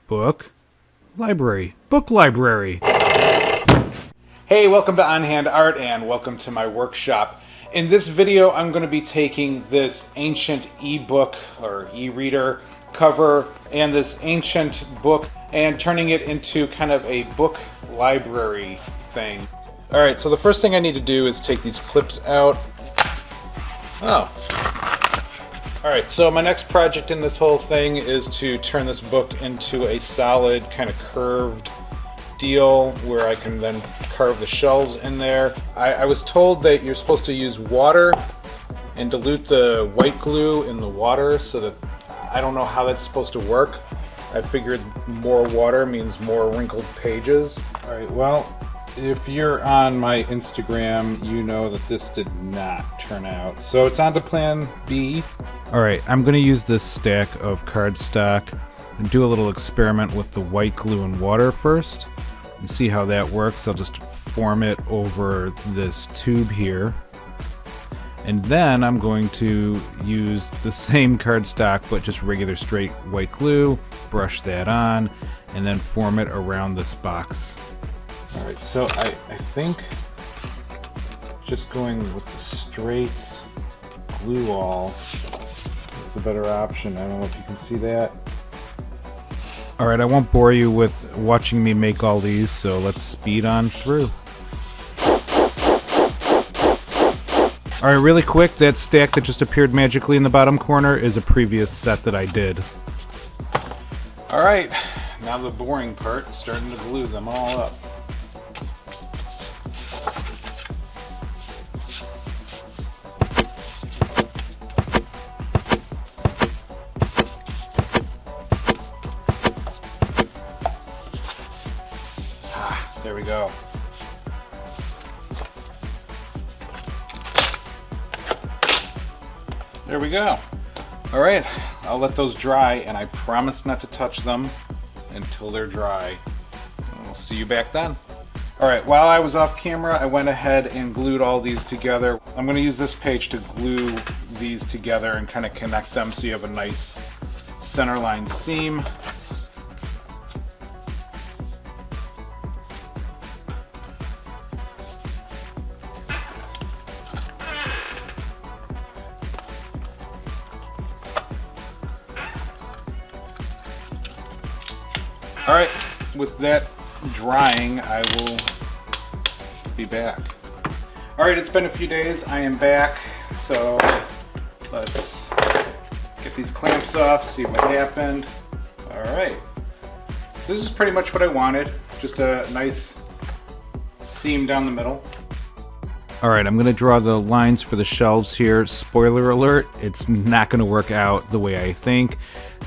book, library, book library. Hey, welcome to On Hand Art and welcome to my workshop. In this video, I'm going to be taking this ancient e-book or e-reader cover and this ancient book and turning it into kind of a book library thing. Alright, so the first thing I need to do is take these clips out. Oh. Alright, so my next project in this whole thing is to turn this book into a solid kind of curved deal where I can then carve the shelves in there. I was told that you're supposed to use water and dilute the white glue in the water, so that I don't know how that's supposed to work. I figured more water means more wrinkled pages. Alright, well, if you're on my Instagram, you know that this did not turn out. So it's on to plan B. Alright, I'm going to use this stack of cardstock and do a little experiment with the white glue and water first and see how that works. I'll just form it over this tube here. And then I'm going to use the same cardstock but just regular straight white glue, brush that on, and then form it around this box. Alright, so I think just going with the straight glue all is the better option. I don't know if you can see that. Alright, I won't bore you with watching me make all these, so let's speed on through. Alright, really quick, that stack that just appeared magically in the bottom corner is a previous set that I did. Alright, now the boring part, starting to glue them all up. There we go. There we go. All right, I'll let those dry, and I promise not to touch them until they're dry. I'll see you back then. All right, while I was off camera, I went ahead and glued all these together. I'm going to use this page to glue these together and kind of connect them so you have a nice centerline seam. Alright, with that drying, I will be back. Alright, it's been a few days. I am back, so let's get these clamps off, see what happened. Alright, this is pretty much what I wanted. Just a nice seam down the middle. Alright, I'm going to draw the lines for the shelves here. Spoiler alert, it's not going to work out the way I think,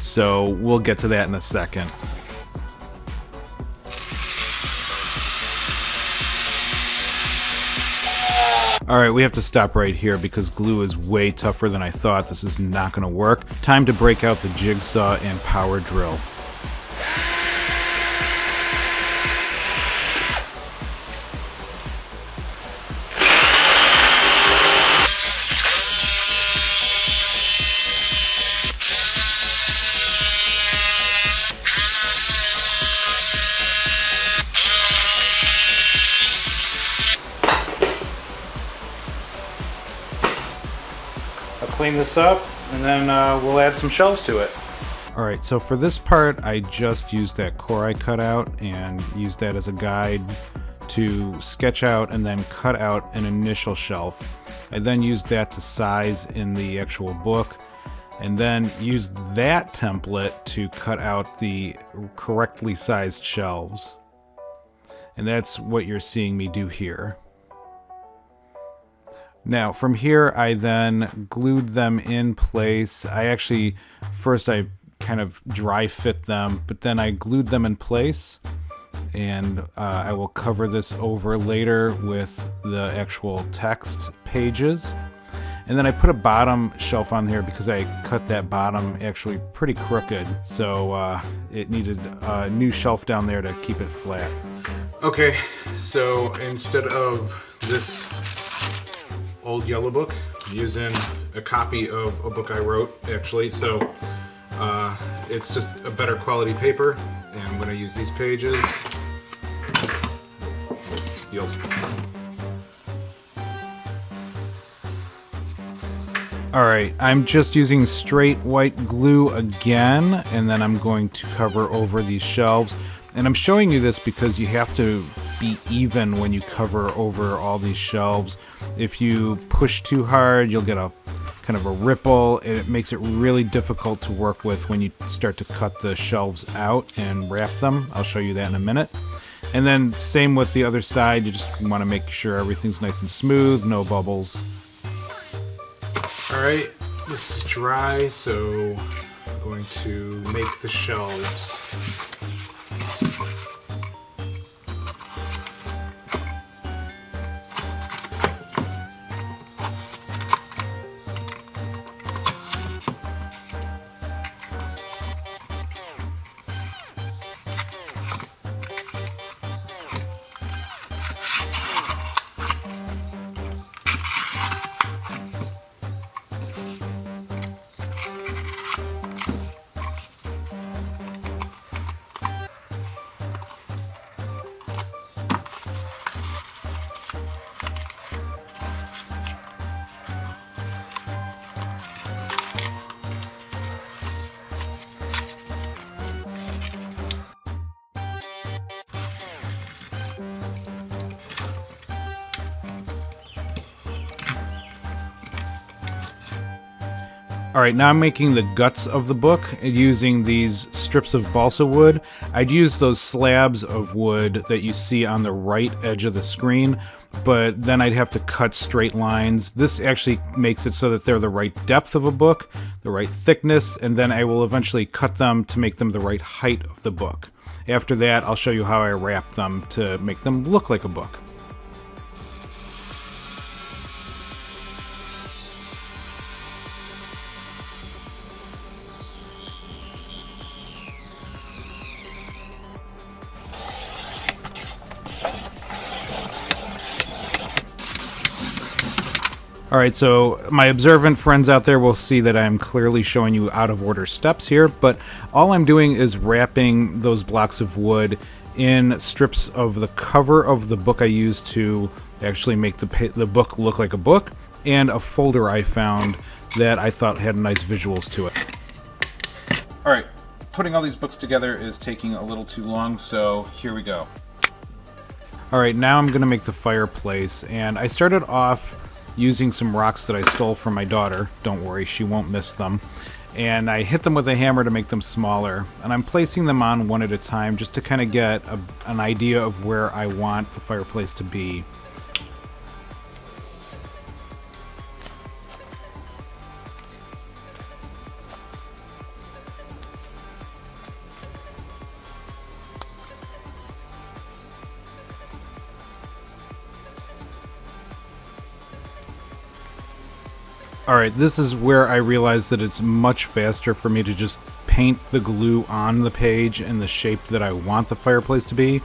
so we'll get to that in a second. Alright, we have to stop right here because glue is way tougher than I thought. This is not going to work. Time to break out the jigsaw and power drill. Clean this up, and then we'll add some shelves to it. Alright, so for this part, I just used that core I cut out and used that as a guide to sketch out and then cut out an initial shelf. I then used that to size in the actual book, and then used that template to cut out the correctly sized shelves. And that's what you're seeing me do here. Now from here I then glued them in place. First I kind of dry fit them, but then I glued them in place, and I will cover this over later with the actual text pages. And then I put a bottom shelf on here because I cut that bottom actually pretty crooked, so it needed a new shelf down there to keep it flat. Okay, so instead of this old yellow book, I'm using a copy of a book I wrote, actually, so it's just a better quality paper, going to use these pages. Yields. Alright, I'm just using straight white glue again, and then I'm going to cover over these shelves. And I'm showing you this because you have to be even when you cover over all these shelves. If you push too hard, you'll get a kind of a ripple, and it makes it really difficult to work with when you start to cut the shelves out and wrap them. I'll show you that in a minute. And then same with the other side, you just want to make sure everything's nice and smooth, no bubbles. Alright, this is dry, so I'm going to make the shelves. Alright, now I'm making the guts of the book using these strips of balsa wood. I'd use those slabs of wood that you see on the right edge of the screen, but then I'd have to cut straight lines. This actually makes it so that they're the right depth of a book, the right thickness, and then I will eventually cut them to make them the right height of the book. After that, I'll show you how I wrap them to make them look like a book. Alright, so my observant friends out there will see that I'm clearly showing you out of order steps here, but all I'm doing is wrapping those blocks of wood in strips of the cover of the book I used to actually make the book look like a book, and a folder I found that I thought had nice visuals to it. Alright, putting all these books together is taking a little too long, so here we go. Alright, now I'm going to make the fireplace, and I started off using some rocks that I stole from my daughter. Don't worry, she won't miss them. And I hit them with a hammer to make them smaller. And I'm placing them on one at a time just to kind of get an idea of where I want the fireplace to be. Alright, this is where I realized that it's much faster for me to just paint the glue on the page in the shape that I want the fireplace to be,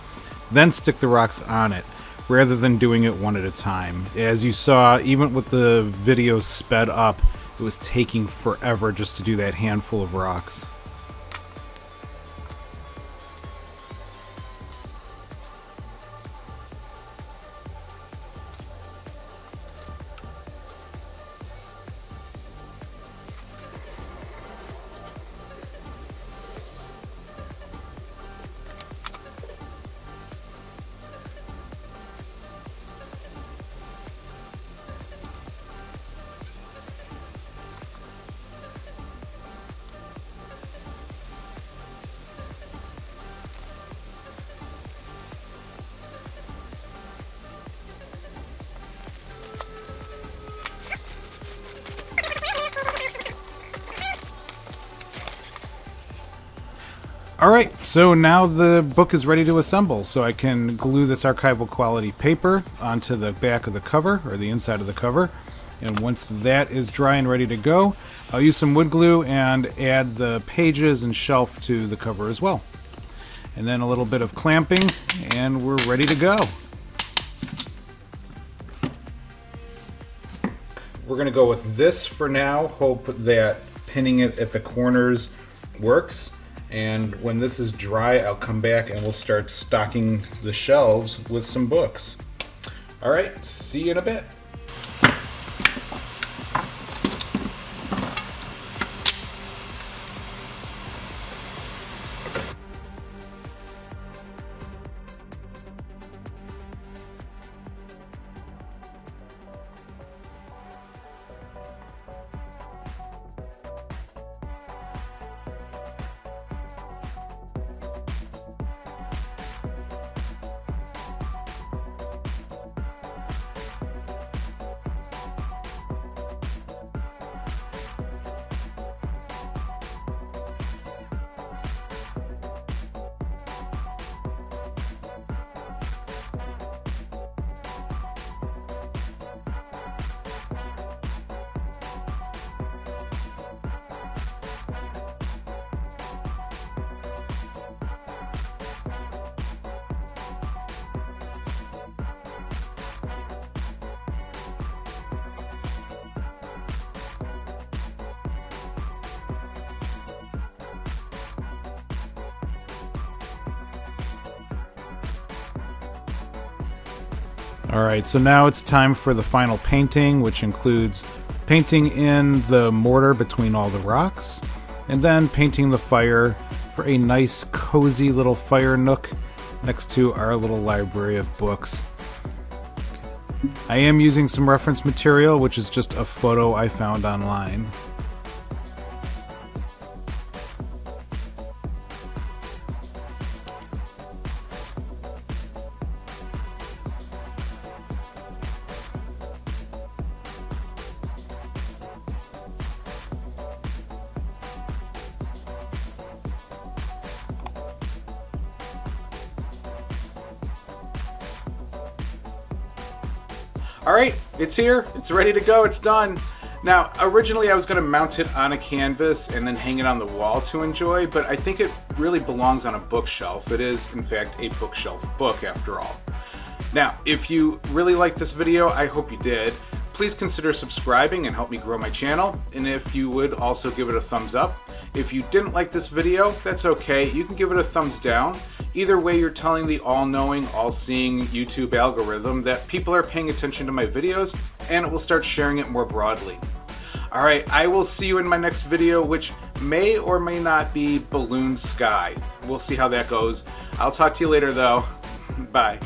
then stick the rocks on it, rather than doing it one at a time. As you saw, even with the video sped up, it was taking forever just to do that handful of rocks. Alright, so now the book is ready to assemble, so I can glue this archival quality paper onto the back of the cover, or the inside of the cover, and once that is dry and ready to go, I'll use some wood glue and add the pages and shelf to the cover as well. And then a little bit of clamping, and we're ready to go. We're going to go with this for now, hope that pinning it at the corners works. And when this is dry, I'll come back and we'll start stocking the shelves with some books. All right, see you in a bit. Alright, so now it's time for the final painting, which includes painting in the mortar between all the rocks, and then painting the fire for a nice cozy little fire nook next to our little library of books. I am using some reference material, which is just a photo I found online. Alright, it's here, it's ready to go, it's done. Now, originally I was going to mount it on a canvas and then hang it on the wall to enjoy, but I think it really belongs on a bookshelf. It is, in fact, a bookshelf book after all. Now, if you really liked this video, I hope you did, please consider subscribing and help me grow my channel, and if you would also give it a thumbs up. If you didn't like this video, that's okay, you can give it a thumbs down. Either way, you're telling the all-knowing, all-seeing YouTube algorithm that people are paying attention to my videos, and it will start sharing it more broadly. Alright, I will see you in my next video, which may or may not be Balloon Sky. We'll see how that goes. I'll talk to you later though. Bye.